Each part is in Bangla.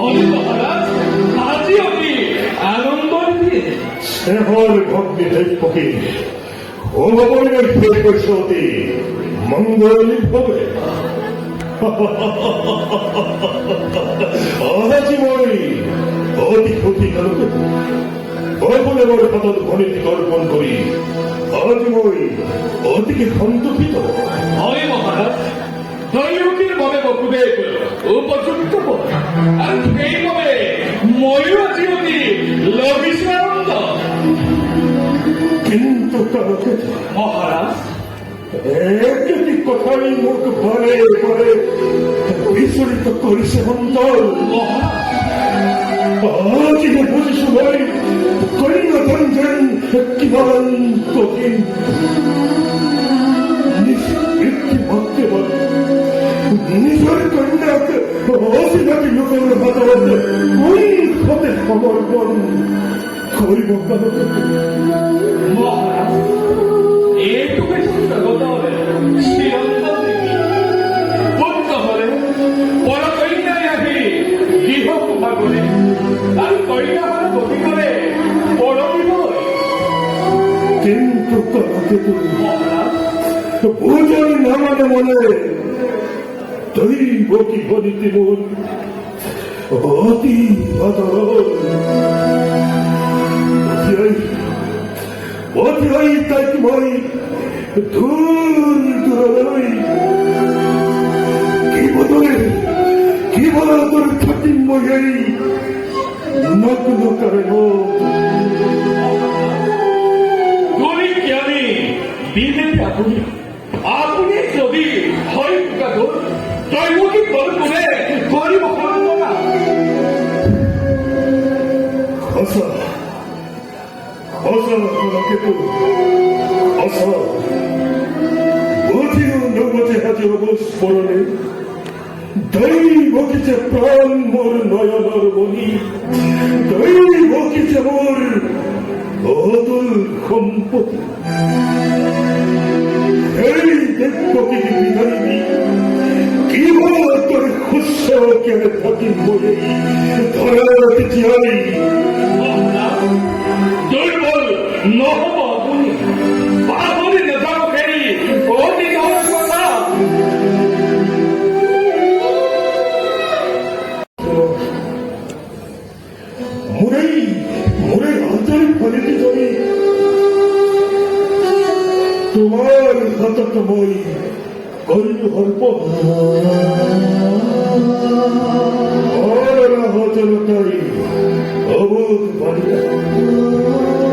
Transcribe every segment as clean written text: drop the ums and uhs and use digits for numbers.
হলে মহারাজ আজিও কি আনন্দ দিয়ে স্নেহর ভক্তি দেখি অমরের সতী মঙ্গল হবে আজি মই অতি ক্ষতি কালকে বলে বড় কত ধ্বনিটি অর্পণ করি আজ মই অতিকে সন্তোষিত হয় মহারাজ দৈবকীর মনে বকুবে উপযুক্ত আর সেইভাবে ময়ূর জীবনী লভিস আনন্দ কিন্তু কালকে মহারাজ একটি কথাই মুখ বারে বারে বিচলিত করিছে অন্তর আজ বুঝিস ভাই কন্যা সঞ্জন কিমান কঠিন নিষ্কৃতি ভক্তি বলে নিজের কন্যাকে অসিনাটি লোকের হাতত কোন হতে সমর্পণ করিব কালকে মহারাজ এইটুকু জগত হলে চিরন্তন পুত্র হলে বড় কন্যায় আহি গৃহ কুভা করে আর কন্যা হলে গতি করে বড় বিভয় কিন্তু কালকে মহারাজ ভোজন নামানে মনে দৈব কি বলিতে মন অতি আদর অতি হই তাই মই দূর দূর কি বলে তোর থাকিম মই এই নগ্ন কারণ গরিব জ্ঞানী বিবেক আপনি আপনি যদি হয় কাগজ দৈবকী বল করে গরিব হব না আশা আশা কেতু আশা বুঝিও নবতে হাজে অবস্মরণে দৈব কিছে প্রাণ মোর নয়নর বনি দৈব কিছে মোর অতুল সম্পত্তি এই দেখব কি বিধানী কি বল তোর খুশ কেন থাকি বলে ধরাতে চাই দুর্বল নহব আপনি বাহরি নেতাও ফেরি অতি নহব কথা মোরে আন্তরিক ফলিতে চলি তোমার হাতত মই করিল হর্প হচলতাই অবোধ বালিকা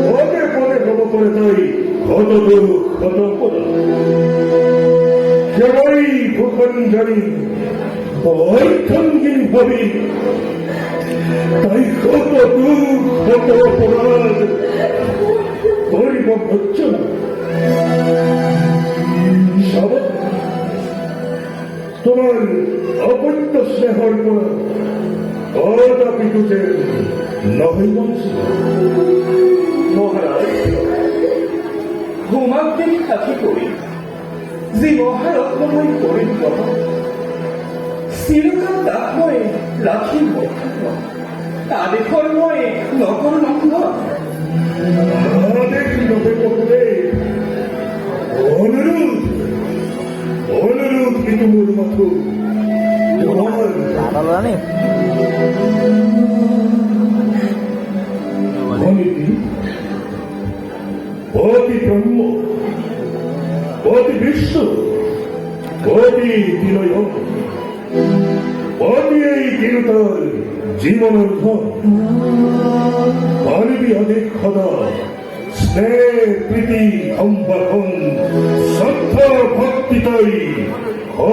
পদে পদে নব করে তাই ক্ষত ক্ষত করা কেবলই ভূষণ জানি বৈঠঙ্গিন ভাবি তাই কত দুঃখ কত অপরাধ করিব ভর্চনা তোমার অপত্য স্নেহর পর কদাপি তুঝে নহিব মহারাজ ঘুমাতে থাকি করি যে মহারত্নময় করেন গ্রহণ চিরকাল দাসময়ে রাখি তাদের কর্ময়ে নকর নন্দ আমাদের নবে বকুলে অনুরোধ অনুরোধ কিন্তু মোর মাত্র তোমার অতি ব্রহ্ম অতি বিষ্ণু অতি বিনয় অতি এই তিরুতার জীবনের ধন মানবী অধিক খদা স্নেহ প্রীতি সম্ভাষণ শ্রদ্ধা ভক্তি তাই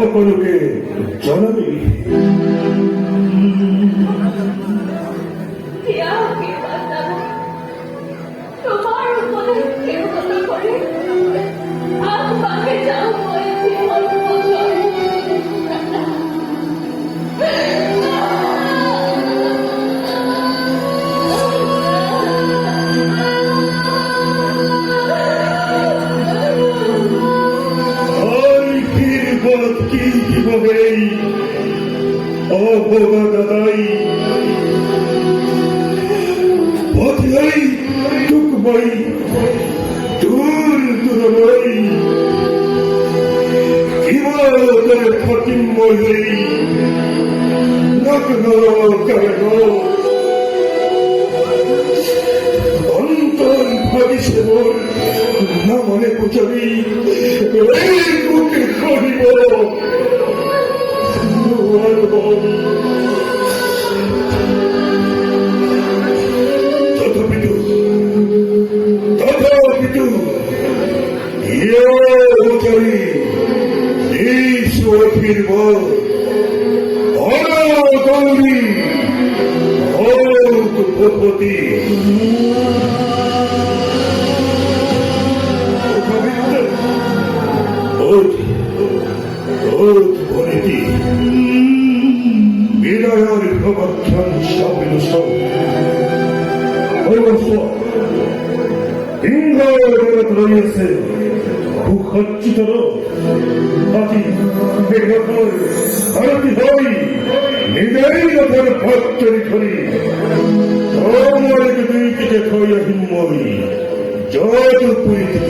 সকলোকে জানাবি তোমার উপরে কেউ কথা করে আমাকে যাও বলেছি নয়, দূর নয়, জীবনের ফটিময় হই নগ্ন কেন অন্তর ভাবিছে মোর না মনে পুজবি এই বুকে করিব তথাপিতু ইয়ি ঈশ্বর ফিরব অনগৌরী ভগবতী বনিতি বিনয়ের প্রবক্ষণ সবিদুষ ইন্দ্র রয়েছে সুসজ্জিত আজি ভারতী হই নিজেই রথের ভক্তরি ধরি তোমাকে দুই দিকে থইয়া হিম্মই যত পরিচিত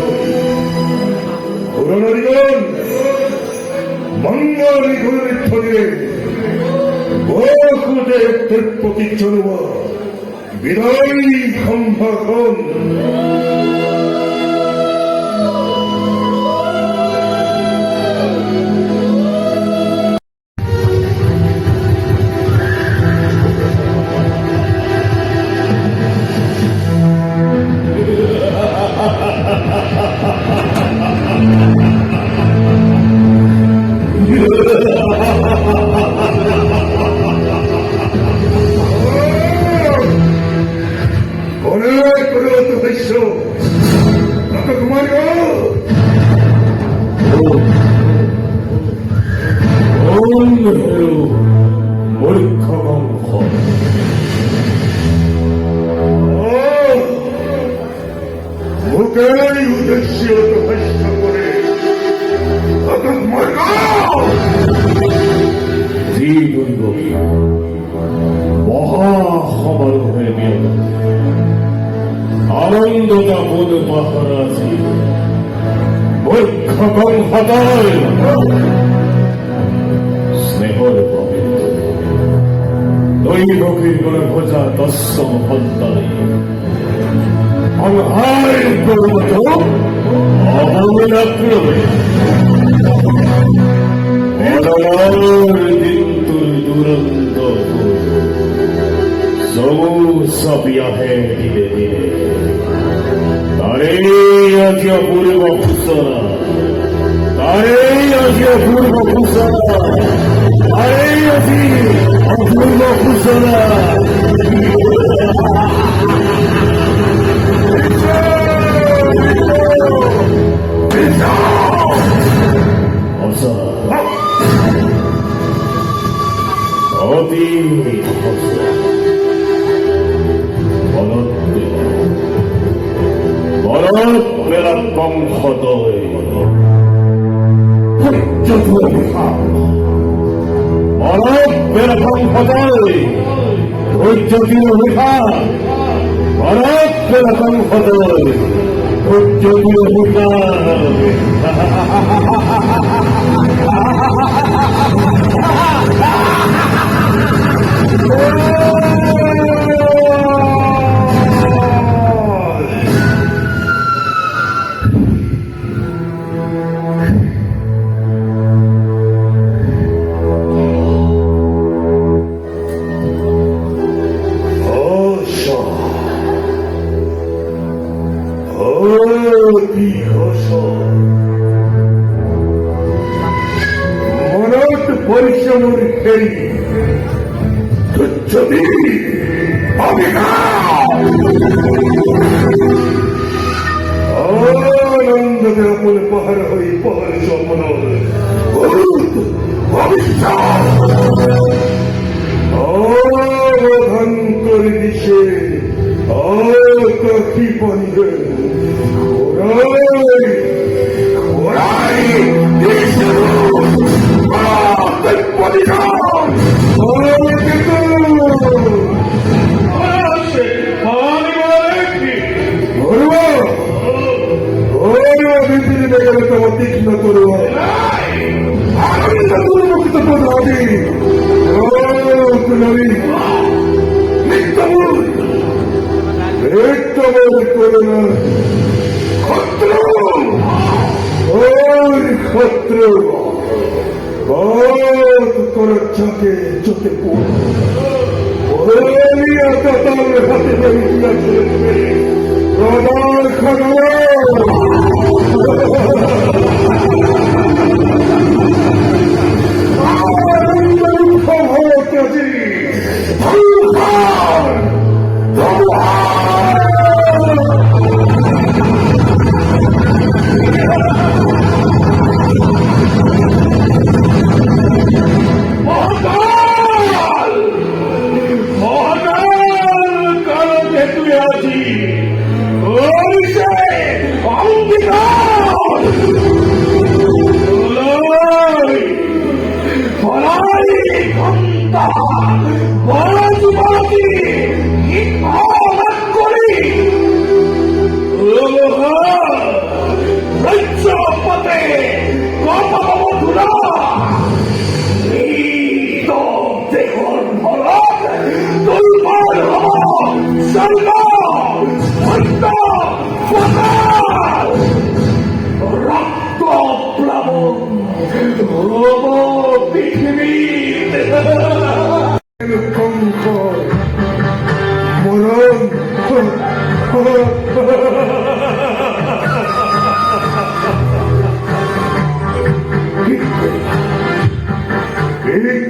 পুরনারীগণ মঙ্গল গুরুর ধরে বহুদেব প্রতি চলুয়া বিদায় সম্ভাষণ মহাসমারোহে আনন্দটা বোধ মহারাজি মূর্খগণ হতায় স্নেহর পবিত্র দৈবকীর গুণ ভোজা দস্যম হন্তায় অনহায় প্রমত অবমিনাক্রমে দিন্তুর দুরন্ত সবিয়া হে ধীরে ধীরে তারে আজি অপূর্ব ভূষণা তারে আজি অপূর্ব ভূষণা তারে আজি অপূর্ব ভূষণা অতি বলৎ বংশদয় বংশদয় ধৈর্যতির রেখা বংশদয় ধৈর্যতির রেখা পরিশ্রমের ফেরি যদি আনন্দের আপন পাহাড় হই পাহাড় স্বপ্ন অবধান করে দিছে কি বন্ধে পানি বলে কি রক্ততল হাতে ধরিয়া চলেছে প্রদার খবর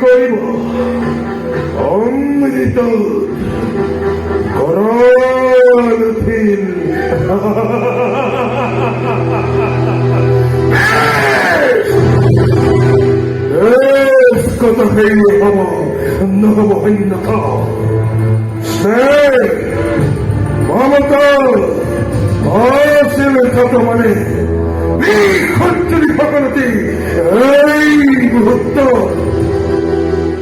করিব অমৃত করথিন কত হইল হব নহব হইন্যত স্নেহ মমতা অশীল কত মানে সকলতে এই মুহূর্ত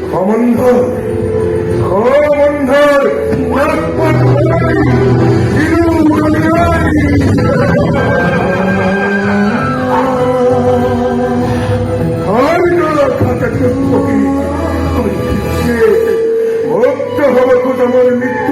খমন্ধর মুক্ত হব আমার মৃত্যু